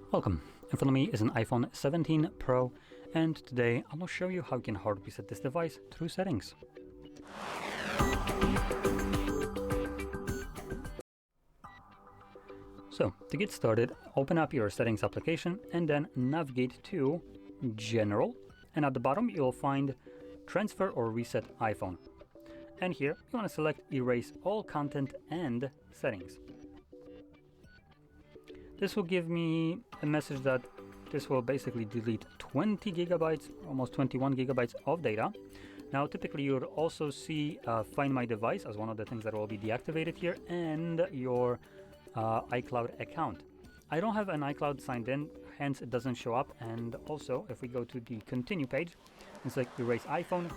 Welcome. In front of me is an iPhone 17 Pro, and today I will show you how you can hard reset this device through settings. So, to get started, open up your settings application and then navigate to General, and at the bottom you'll find Transfer or Reset iPhone. And here you want to select Erase All Content and Settings. This will give me a message that this will basically delete 20 gigabytes, almost 21 gigabytes of data. Now, typically you would also see Find My Device as one of the things that will be deactivated here, and your iCloud account. I don't have an iCloud signed in, hence it doesn't show up. And also, if we go to the Continue page and select Erase iPhone,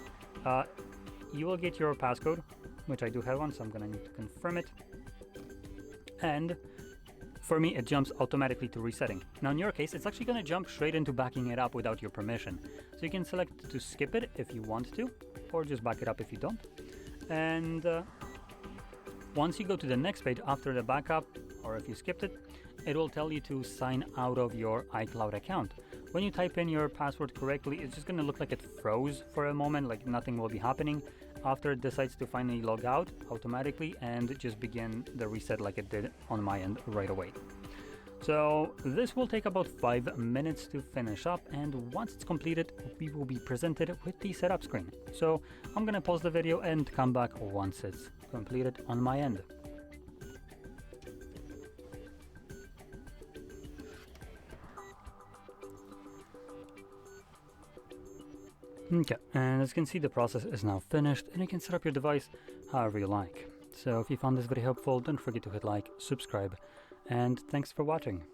you will get your passcode, which I do have one, so I'm going to need to confirm it. And for me, it jumps automatically to resetting. Now in your case, it's actually going to jump straight into backing it up without your permission. So you can select to skip it if you want to, or just back it up if you don't. And once you go to the next page after the backup, or if you skipped it, it will tell you to sign out of your iCloud account. When you type in your password correctly, it's just going to look like it froze for a moment, like nothing will be happening. After it decides to finally log out automatically and just begin the reset like it did on my end right away. So this will take about 5 minutes to finish up, and once it's completed, we will be presented with the setup screen. So I'm going to pause the video and come back once it's completed on my end. Okay, and as you can see, the process is now finished, and you can set up your device however you like. So if you found this video helpful, don't forget to hit like, subscribe, and thanks for watching.